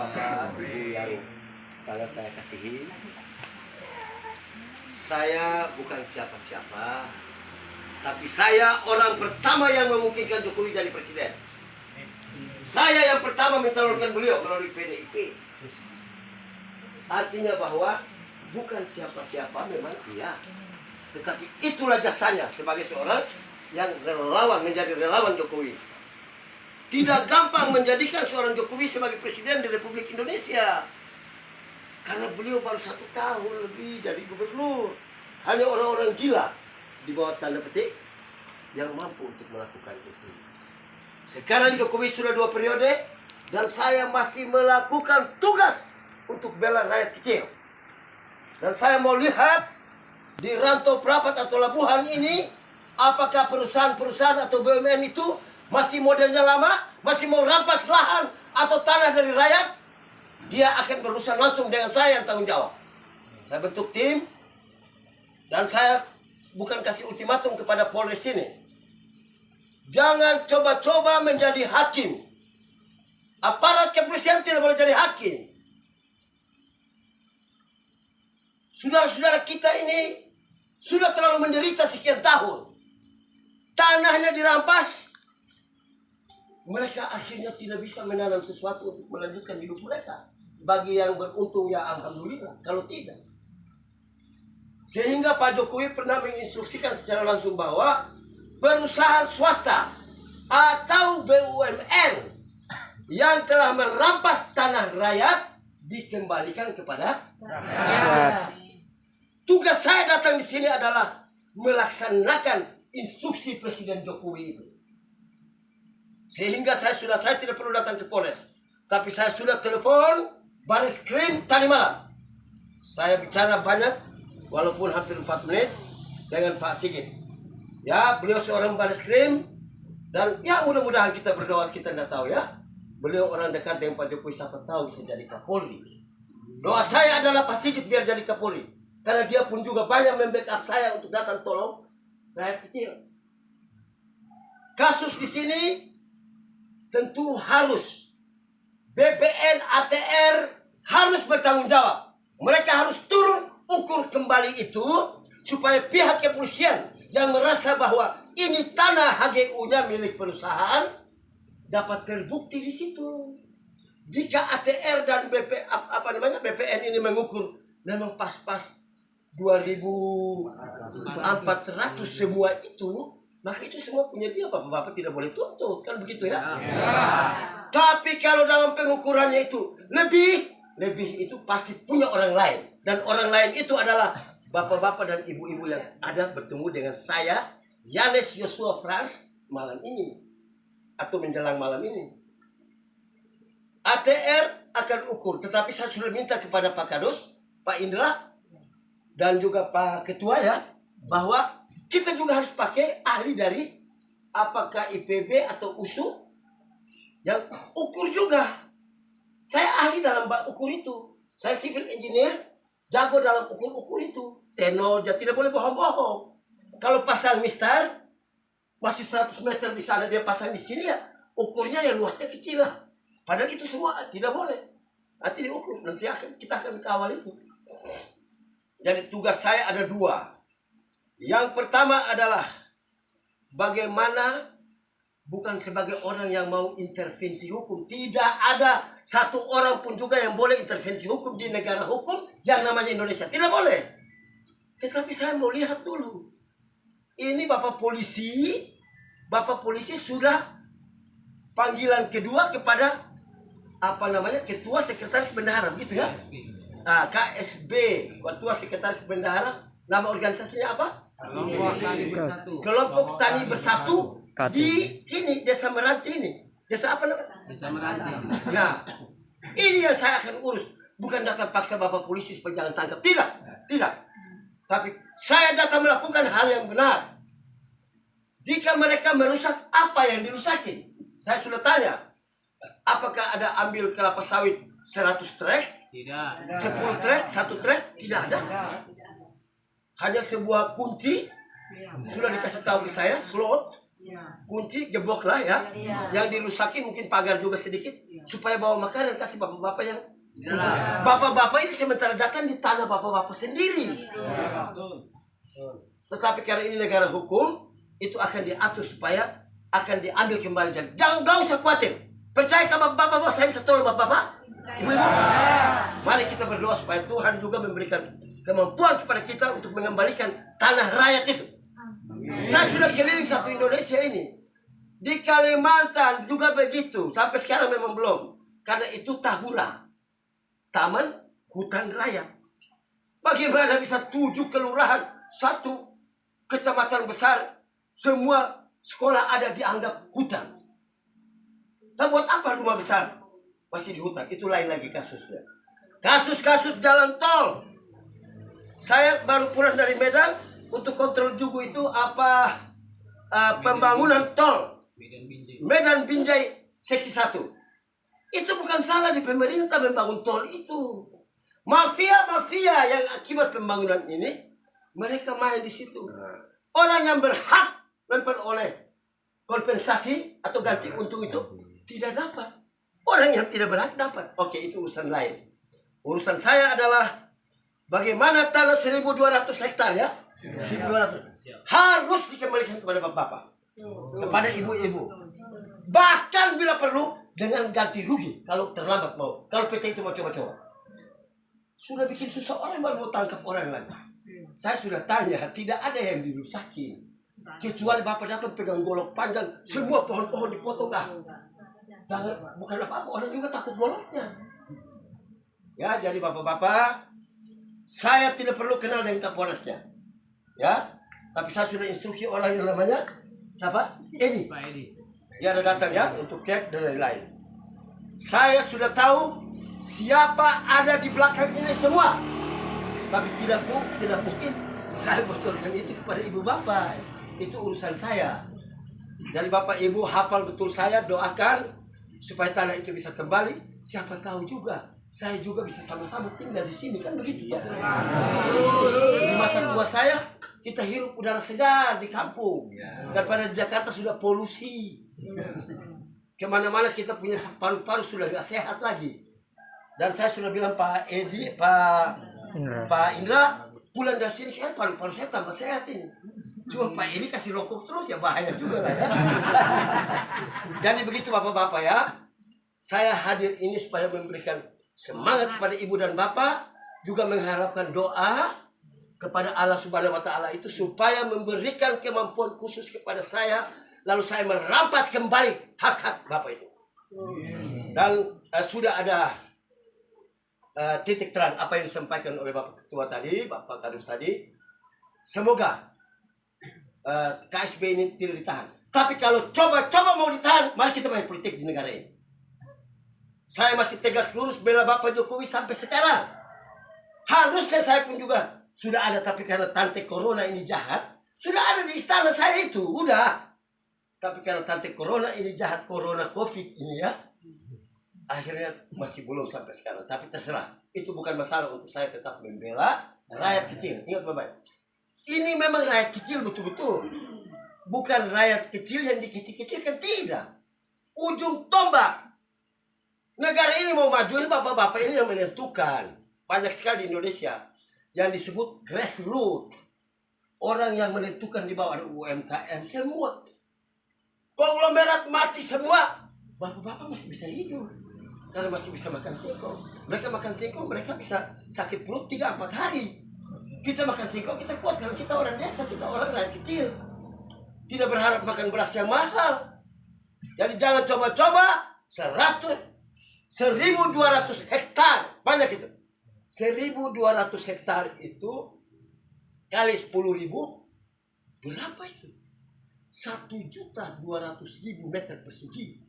Bapak Ibu yang sangat saya kasihi, saya bukan siapa-siapa, tapi saya orang pertama yang memungkinkan Jokowi jadi presiden. Saya yang pertama mencalonkan beliau melalui PDIP. Artinya bahwa bukan siapa-siapa memang iya, tetapi itulah jasanya sebagai seorang yang relawan, menjadi relawan Jokowi. Tidak gampang menjadikan seorang Jokowi sebagai presiden di Republik Indonesia, karena beliau baru 1 tahun lebih jadi gubernur. Hanya orang-orang gila di bawah tanda petik yang mampu untuk melakukan itu. Sekarang Jokowi sudah 2 periode dan saya masih melakukan tugas untuk bela rakyat kecil. Dan saya mau lihat di Rantau Prapat atau Labuhan ini, apakah perusahaan-perusahaan atau BUMN itu masih modelnya lama, masih mau rampas lahan atau tanah dari rakyat. Dia akan berurusan langsung dengan saya yang tanggung jawab. Saya bentuk tim dan saya bukan kasih ultimatum kepada Polres ini. Jangan coba-coba menjadi hakim. Aparat kepolisian tidak boleh jadi hakim. Saudara-saudara kita ini sudah terlalu menderita sekian tahun. Tanahnya dirampas. Mereka akhirnya tidak bisa menanam sesuatu untuk melanjutkan hidup mereka. Bagi yang beruntung ya alhamdulillah. Kalau tidak, sehingga Pak Jokowi pernah menginstruksikan secara langsung bahwa perusahaan swasta atau BUMN yang telah merampas tanah rakyat dikembalikan kepada rakyat. Tugas saya datang di sini adalah melaksanakan instruksi Presiden Jokowi itu. Sehingga saya tidak perlu datang ke Polres, tapi saya sudah telepon Bareskrim tadi malam. Saya bicara banyak, walaupun hampir 4 menit dengan Pak Sigit. Ya, beliau seorang Bareskrim dan ya mudah-mudahan kita berdoa, kita tidak tahu ya. Beliau orang dekat dengan Pak Jokowi, siapa tahu bisa jadi Kapolri. Doa saya adalah Pak Sigit biar jadi Kapolri, karena dia pun juga banyak membackup saya untuk datang tolong rakyat kecil. Kasus di sini tentu harus BPN, ATR harus bertanggung jawab. Mereka harus turun ukur kembali itu supaya pihak kepolisian yang merasa bahwa ini tanah HGU-nya milik perusahaan dapat terbukti di situ. Jika ATR dan BPN ini mengukur memang pas-pas 2.400 semua itu, maka itu semua punya dia. Bapak-bapak tidak boleh tuntut, kan begitu ya? Tapi kalau dalam pengukurannya itu lebih itu pasti punya orang lain. Dan orang lain itu adalah bapak-bapak dan ibu-ibu yang ada bertemu dengan saya, Yanes Yosua Frans, malam ini. Atau menjelang malam ini. ATR akan ukur, tetapi saya sudah minta kepada Pak Kadus, Pak Indra, dan juga Pak Ketua ya, bahwa kita juga harus pakai ahli dari apakah IPB atau USU yang ukur juga. Saya ahli dalam ukur itu. Saya civil engineer, jago dalam ukur-ukur itu. Tenor, tidak boleh bohong-bohong. Kalau pasang mistar, masih 100 meter di sana, dia pasang di sini ya, ukurnya ya luasnya kecil lah. Padahal itu semua tidak boleh. Nanti diukur, nanti kita akan kawal itu. Jadi tugas saya ada 2. Yang pertama adalah bagaimana bukan sebagai orang yang mau intervensi hukum. Tidak ada satu orang pun juga yang boleh intervensi hukum di negara hukum yang namanya Indonesia. Tidak boleh. Tetapi saya mau lihat dulu. Ini Bapak polisi sudah panggilan kedua kepada Ketua Sekretaris Bendahara, begitu ya? KSB, Ketua Sekretaris Bendahara. Nama organisasinya apa? Kelompok Tani Bersatu di sini, Desa Meranti ini. Desa apa namanya? Desa Meranti. Nah, ini yang saya akan urus. Bukan datang paksa Bapak polisi supaya jangan tangkap. Tidak. Tapi saya datang melakukan hal yang benar. Jika mereka merusak, apa yang dirusakin? Saya sudah tanya, apakah ada ambil kelapa sawit 100 trek? Tidak. 10 trek? 1 trek? Tidak ada. Hanya sebuah kunci sudah dikasih tahu ke saya, slot kunci gembok lah ya. Yang dirusakin mungkin pagar juga sedikit, supaya bawa makanan kasih bapak-bapak yang bapak-bapak ini sementara datang di tanah bapak-bapak sendiri. Tetapi karena ini negara hukum, itu akan diatur supaya akan diambil kembali. Jadi jangan, gak usah khawatir. Percaya ke bapak-bapak, saya bisa tolong bapak-bapak. Mari kita berdoa supaya Tuhan juga memberikan kemampuan kepada kita untuk mengembalikan tanah rakyat itu. Saya sudah keliling satu Indonesia ini. Di Kalimantan juga begitu. Sampai sekarang memang belum. Karena itu Tahura, Taman Hutan Rakyat. Bagaimana bisa 7 kelurahan, 1 kecamatan besar, semua sekolah ada dianggap hutan. Nah, buat apa rumah besar masih di hutan? Itu lain lagi kasusnya. Kasus-kasus jalan tol. Saya baru pulang dari Medan untuk kontrol Jugu itu pembangunan tol Medan Binjai seksi 1. Itu bukan salah di pemerintah membangun tol itu. Mafia-mafia yang akibat pembangunan ini, mereka main di situ. Orang yang berhak memperoleh kompensasi atau ganti untung itu tidak dapat. Orang yang tidak berhak dapat. Oke, itu urusan lain. Urusan saya adalah bagaimana tanah 1.200 hektar ya. 1.200 harus dikembalikan kepada bapak-bapak, kepada ibu-ibu. Bahkan bila perlu dengan ganti rugi kalau terlambat mau. Kalau PT itu mau coba-coba. Sudah bikin susah orang baru mau tangkap orang lagi. Saya sudah tanya, tidak ada yang dirusakin. Kecuali bapak datang pegang golok panjang, semua pohon-pohon dipotong. Jangan, bukan apa-apa, orang juga takut goloknya. Ya, jadi bapak-bapak, saya tidak perlu kenal dengan Kapolresnya. Ya, tapi saya sudah instruksi orang yang namanya siapa? Edi. Pak Edi. Dia ada datang ya untuk cek dan lain-lain. Saya sudah tahu siapa ada di belakang ini semua. Tapi tidak mungkin saya bocorkan itu kepada ibu bapak. Itu urusan saya. Jadi bapak ibu hafal betul saya, doakan supaya tanah itu bisa kembali. Siapa tahu juga saya juga bisa sama-sama tinggal di sini, kan begitu ya. Di masa tua saya kita hirup udara segar di kampung. Daripada di Jakarta sudah polusi. Kemana-mana kita punya paru-paru sudah gak sehat lagi. Dan saya sudah bilang Pak Edi, Pak Indra, pulang dari sini kan paru-paru saya tambah sehat ini. Cuma Pak Edi kasih rokok terus ya bahaya juga lah ya. Jadi begitu bapak-bapak ya. Saya hadir ini supaya memberikan semangat kepada ibu dan bapak, juga mengharapkan doa kepada Allah Subhanahu wa taala itu supaya memberikan kemampuan khusus kepada saya, lalu saya merampas kembali hak-hak bapak itu. Dan sudah ada titik terang apa yang disampaikan oleh Bapak Ketua tadi, Bapak Kadus tadi. Semoga KSB ini tidak ditahan. Tapi kalau coba mau ditahan, mari kita main politik di negara ini. Saya masih tegak lurus bela Bapak Jokowi sampai sekarang. Harusnya saya pun juga sudah ada, tapi karena tante corona ini jahat, sudah ada di istana saya itu, udah. Tapi karena tante corona ini jahat, corona covid ini ya, akhirnya masih belum sampai sekarang. Tapi terserah, itu bukan masalah untuk saya tetap membela rakyat kecil. Ingat bapak, ini memang rakyat kecil betul-betul, bukan rakyat kecil yang dikecil-kecilkan, tidak. Ujung tombak negara ini mau maju, ini bapak-bapak ini yang menentukan. Banyak sekali di Indonesia yang disebut grassroots, orang yang menentukan di bawah, ada UMKM semua. Konglomerat mati semua, bapak-bapak masih bisa hidup karena masih bisa makan singkong. Mereka makan singkong, mereka bisa sakit perut 3-4 hari. Kita makan singkong, kita kuat karena kita orang desa, kita orang rakyat kecil. Tidak berharap makan beras yang mahal. Jadi jangan coba-coba 1.200 hektar, banyak itu. 1.200 hektar itu kali 10.000 berapa itu? 1.200.000 meter persegi.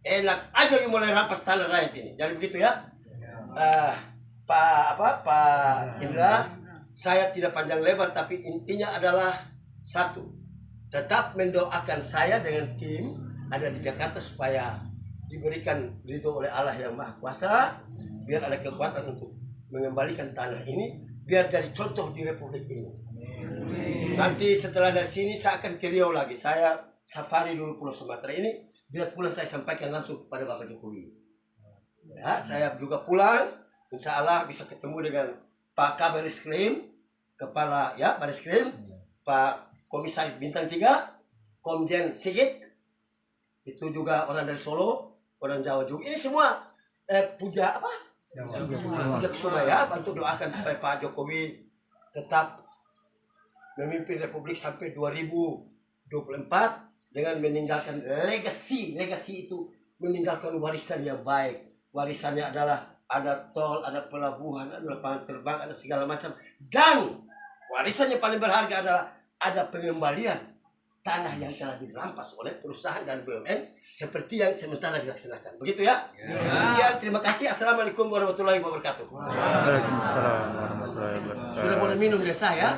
Enak aja yang mulai rampas tanah rakyat ini. Jadi begitu ya. Pak Indra, saya tidak panjang lebar, tapi intinya adalah satu, tetap mendoakan saya dengan tim ada di Jakarta supaya diberikan ridho oleh Allah yang Maha Kuasa, biar ada kekuatan untuk mengembalikan tanah ini, biar jadi contoh di Republik ini. Nanti setelah dari sini saya akan ke Riau lagi. Saya safari dulu Pulau Sumatera ini, biar pulang saya sampaikan langsung kepada Bapak Jokowi. Ya, saya juga pulang, insya Allah bisa ketemu dengan Pak Kabaris-Krim, Kepala ya Baris-Krim, Pak Komisaris Bintang 3, Komjen Sigit, itu juga orang dari Solo, orang Jawa juga. Ini semua puja apa? Puja Kusuma ya, bantu doakan supaya Pak Jokowi tetap memimpin Republik sampai 2024 dengan meninggalkan legacy itu meninggalkan warisan yang baik. Warisannya adalah ada tol, ada pelabuhan, ada lapangan terbang, ada segala macam. Dan warisannya paling berharga adalah ada pengembalian tanah yang telah dirampas oleh perusahaan dan BUMN seperti yang sementara dilaksanakan. Begitu ya? Ya. Terima kasih. Assalamualaikum warahmatullahi wabarakatuh. Waalaikumsalam warahmatullahi wabarakatuh. Sudah boleh minum ya saya?